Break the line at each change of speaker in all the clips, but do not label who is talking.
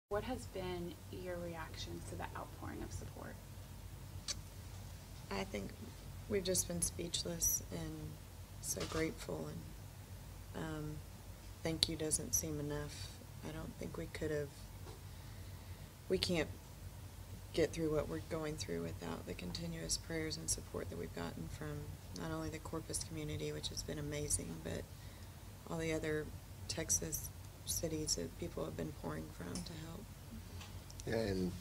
What has been your reactions to the outpouring of support?
I think we've just been speechless and so grateful, and thank you doesn't seem enough. I don't think we can't get through what we're going through without the continuous prayers and support that we've gotten from not only the Corpus community, which has been amazing, but all the other Texas cities that people have been pouring from to help.
Yeah, and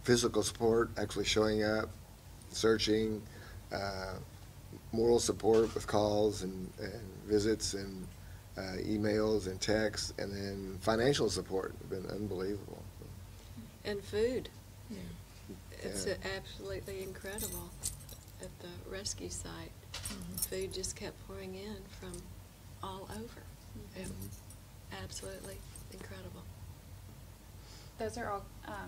physical support, actually showing up, searching, moral support with calls and visits and emails and texts, and then financial support has been unbelievable.
And food.
Yeah.
It's
Yeah.
absolutely incredible at the rescue site.
Mhm.
Food just kept pouring in from all over. It was absolutely incredible.
Those are all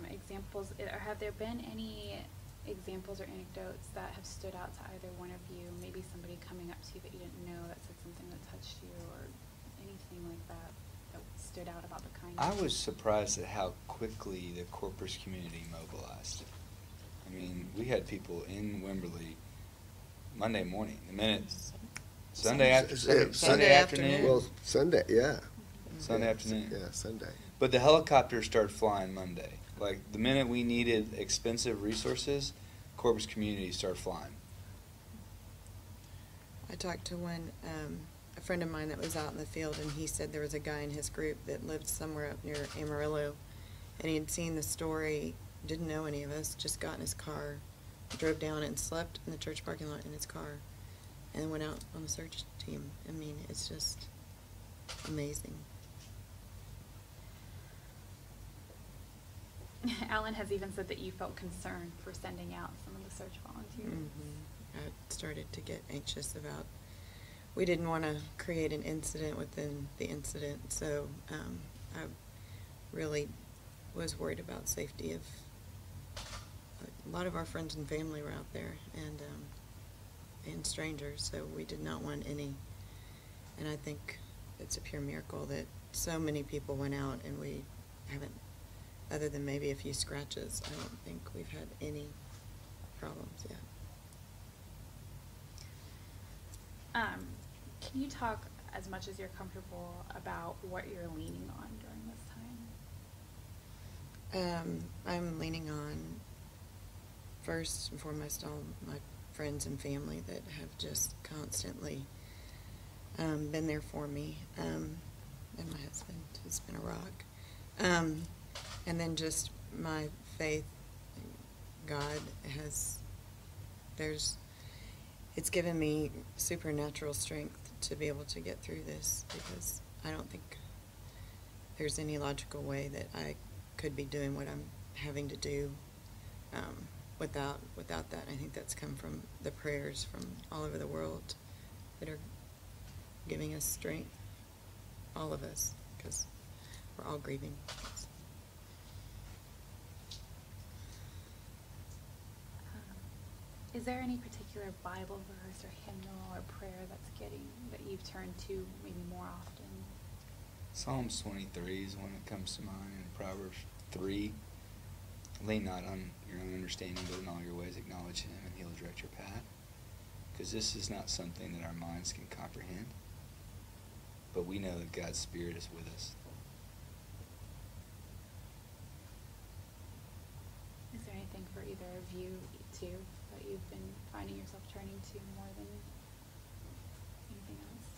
examples. Have there been any examples or anecdotes that have stood out to either one of you? Maybe somebody coming up to you that you didn't know that said something that touched you, or anything like that that stood out about the kindness?
I was surprised at how quickly the Corpus community mobilized. I mean, we had people in Wimberley Monday morning. The minute Sunday afternoon.
Well, Sunday, yeah.
Sunday afternoon.
Yeah, Sunday.
But the helicopters started flying Monday. Like, the minute we needed expensive resources, Corpus community started flying.
I talked to a friend of mine that was out in the field, and he said there was a guy in his group that lived somewhere up near Amarillo, and he had seen the story, didn't know any of us, just got in his car, drove down and slept in the church parking lot in his car, and then went out on the search team. I mean, it's just amazing.
Alan has even said that you felt concerned for sending out some of the search volunteers.
I started to get anxious about, we didn't want to create an incident within the incident, so I really was worried about safety of, a lot of our friends and family were out there, and strangers, so we did not want any, and I think it's a pure miracle that so many people went out, and we haven't, other than maybe a few scratches, I don't think we've had any problems yet.
Can you talk as much as you're comfortable about what you're leaning on during this time?
I'm leaning on, first and foremost, all my friends and family that have just constantly been there for me, and my husband, who's been a rock. And then just my faith, God has, it's given me supernatural strength to be able to get through this, because I don't think there's any logical way that I could be doing what I'm having to do without that. I think that's come from the prayers from all over the world that are giving us strength, all of us, because we're all grieving.
Is there any particular Bible verse or hymnal or prayer that you've turned to maybe more often?
Psalms 23 is one that comes to mind, and Proverbs 3. Lean not on your own understanding, but in all your ways acknowledge Him, and He'll direct your path. Because this is not something that our minds can comprehend, but we know that God's Spirit is with us.
Is there anything for either of you too that you've been finding yourself turning to more than anything else?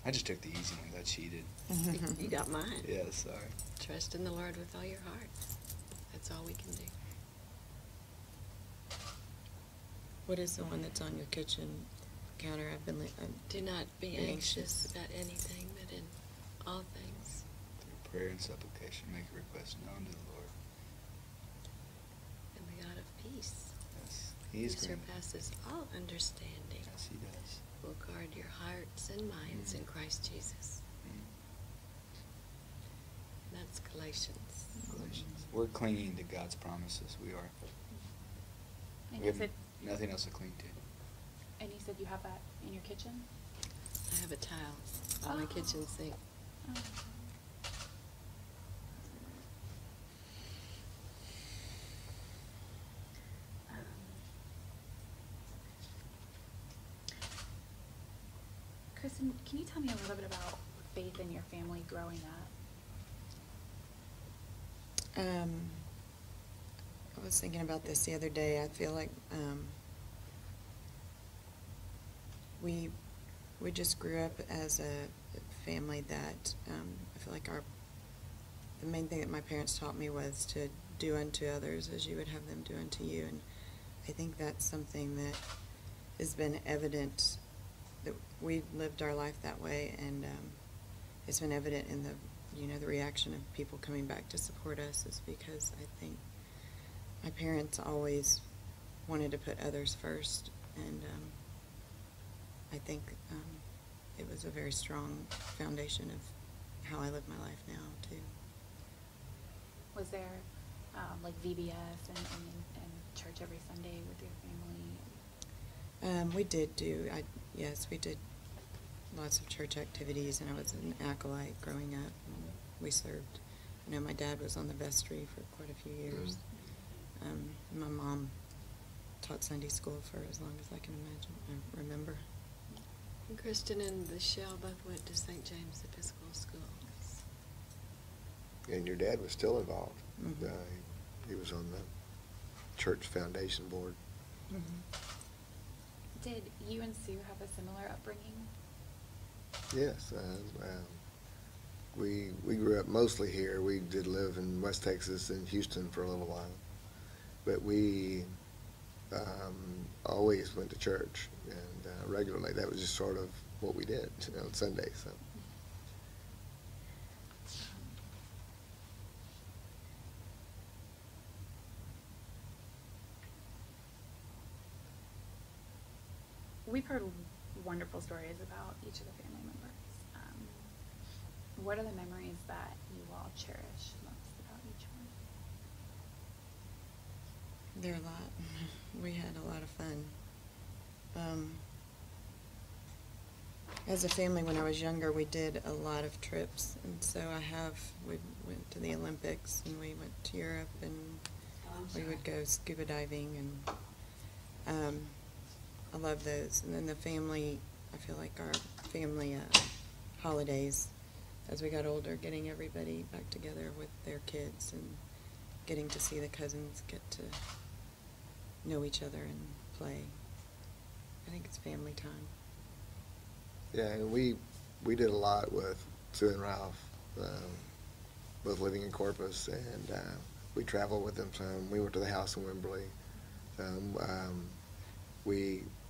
I just took the easy ones. I cheated.
You got mine.
Yeah, sorry.
Trust in the Lord with all your heart. That's all we can do.
What is the one that's on your kitchen counter?
Do not be
Be
anxious
anxious.
about anything, but in all things,
Through prayer and supplication, make a request known to the Lord.
and the God of peace,
Yes, He
who
is great.
surpasses all understanding,
Yes, He does.
will guard your hearts and minds in Christ Jesus.
Mm.
And that's Galatians.
Galatians. We're clinging to God's promises. We are.
And
We
you
have
said,
nothing else to cling to.
and you said you have that in your kitchen?
I have a tile on my
Oh.
kitchen sink.
Oh. Kristen, can you tell me a little bit about faith in your family growing up?
I was thinking about this the other day. I feel like we just grew up as a family that I feel like the main thing that my parents taught me was to do unto others as you would have them do unto you, and I think that's something that has been evident, that we lived our life that way, and it's been evident in the reaction of people coming back to support us, is because I think my parents always wanted to put others first, and I think it was a very strong foundation of how I live my life now, too.
Was there like VBS and church every Sunday with your family?
We did yes, we did lots of church activities, and I was an acolyte growing up. And we served. I know my dad was on the vestry for quite a few years. My mom taught Sunday school for as long as I can remember.
And Kristen and Michelle both went to St. James Episcopal School.
And your dad was still involved.
Mhm.
He was on the church foundation board.
Mm-hmm.
Did you and Sue have a similar upbringing?
Yes. We grew up mostly here. We did live in West Texas and Houston for a little while. But we always went to church, and regularly. That was just sort of what we did on Sunday. So.
We've heard wonderful stories about each of the family members. What are the memories that you all cherish most about each one?
There are a lot. We had a lot of fun. As a family, when I was younger, we did a lot of trips, and so we went to the Olympics, and we went to Europe, and we would go scuba diving, and I love those. And then the family, I feel like our family holidays, as we got older, getting everybody back together with their kids and getting to see the cousins get to know each other and play. I think it's family time.
Yeah, and we did a lot with Sue and Ralph, both living in Corpus, and we traveled with them some. We went to the house in Wimberley.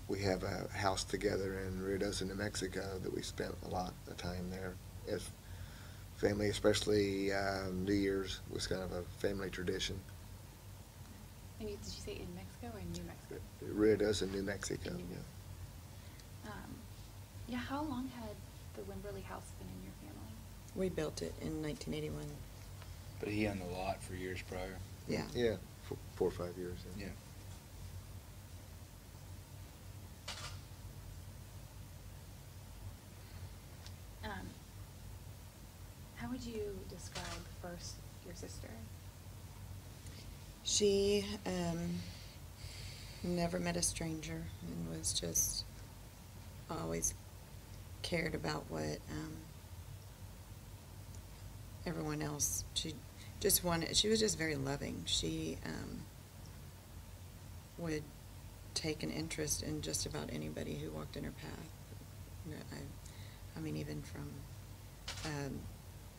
We have a house together in Ruidoso, New Mexico, that we spent a lot of time there as family, especially New Year's was kind of a family tradition.
And did you say in Mexico or in New Mexico?
Ruidoso, New Mexico.
In New Mexico. Yeah, how long had the Wimberley house been in your family?
We built it in 1981.
But he owned the lot for years prior.
Yeah.
Yeah, 4 or 5 years.
Yeah.
How would you describe first your sister?
She never met a stranger and was just always cared about what everyone else. She was just very loving. She would take an interest in just about anybody who walked in her path. I mean, even from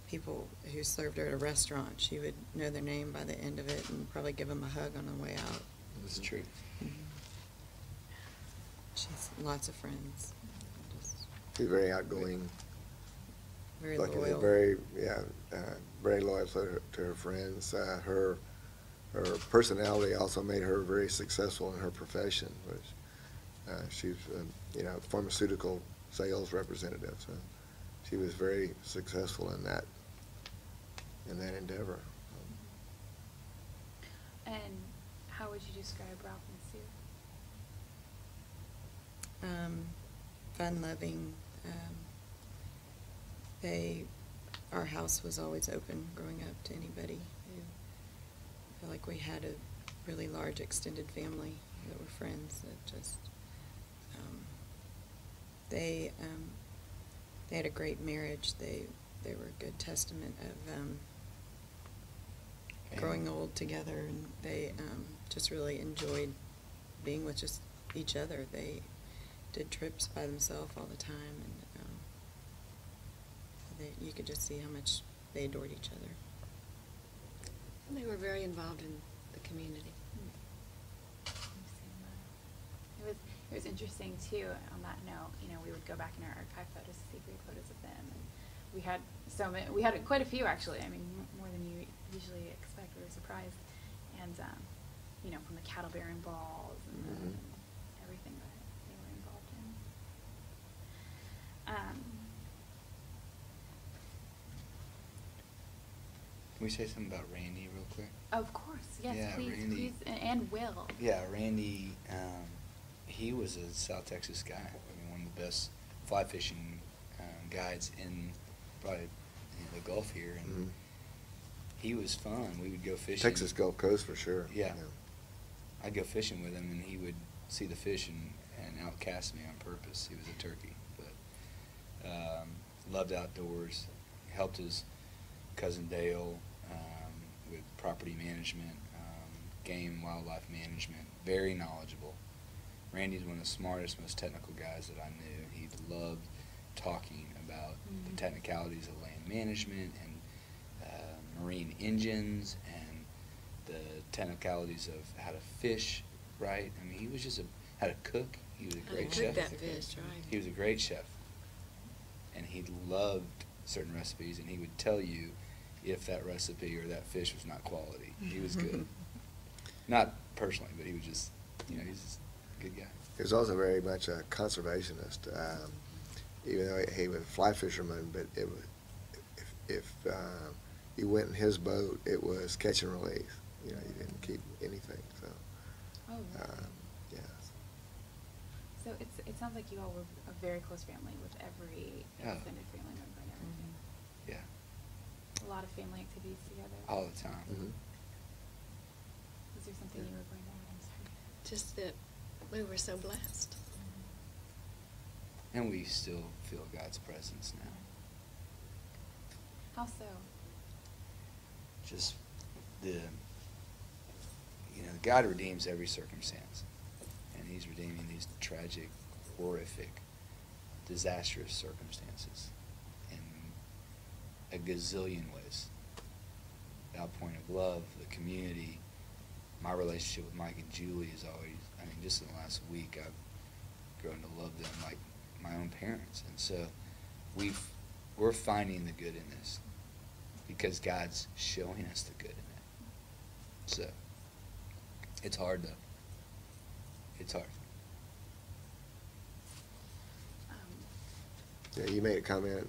people who served her at a restaurant, she would know their name by the end of it and probably give them a hug on the way out.
That's true.
Mm-hmm. She has lots of friends.
She's very outgoing.
Very
Like,
loyal.
Very loyal to her friends. Her personality also made her very successful in her profession, which she's a pharmaceutical sales representative. So she was very successful in that endeavor.
And how would you describe Ralph and Sue?
Fun-loving. Our house was always open growing up to anybody. I feel like we had a really large extended family that were friends that just, they they had a great marriage. They were a good testament of growing old together, and they just really enjoyed being with just each other. They did trips by themselves all the time, and you could just see how much they adored each other.
And they were very involved in the community.
It was interesting too. On that note, we would go back in our archive photos to see great photos of them, and we had quite a few actually. I mean, more than you usually expect. We were surprised, and from the cattle bearing balls and everything that they were involved in.
Can we say something about Randy real quick?
Of course, yes,
Yeah,
please,
Randy.
and Will.
Yeah, Randy, he was a South Texas guy. I mean, one of the best fly fishing guides in probably the Gulf here, and he was fun. We would go fishing.
Texas Gulf Coast for sure.
Yeah. I'd go fishing with him, and he would see the fish and outcast me on purpose. He was a turkey, but loved outdoors. Helped his cousin Dale with property management, game wildlife management. Very knowledgeable. Randy's one of the smartest, most technical guys that I knew. He loved talking about the technicalities of land management and marine engines and the technicalities of how to fish right. I mean, he was just how to cook. He was a great chef.
Cook that fish, right.
He was a great chef. And he loved certain recipes, and he would tell you if that recipe or that fish was not quality. He was good. Not personally, but he was just, he's just a good guy.
He was also very much a conservationist, even though he was a fly fisherman, but it was, if you went in his boat, it was catch and release. You didn't keep anything, so.
Oh, really?
Yeah.
So it sounds like you all were a very close family with every extended family member and everything.
Yeah.
A lot of family activities together.
All the time.
Is there something you were going to add? I'm sorry.
Just that we were so blessed.
And we still feel God's presence now.
How so?
Just God redeems every circumstance, and He's redeeming these tragic, horrific, disastrous circumstances in a gazillion ways. The outpouring of love, the community, my relationship with Mike and Julie is always, just in the last week, I've grown to love them like my own parents, and so we're finding the good in this because God's showing us the good in it. So it's hard though. It's hard.
Yeah, you made a comment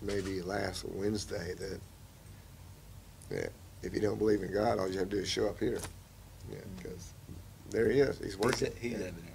maybe last Wednesday that if you don't believe in God, all you have to do is show up here. Yeah, because there He is. He's working.
He's evident.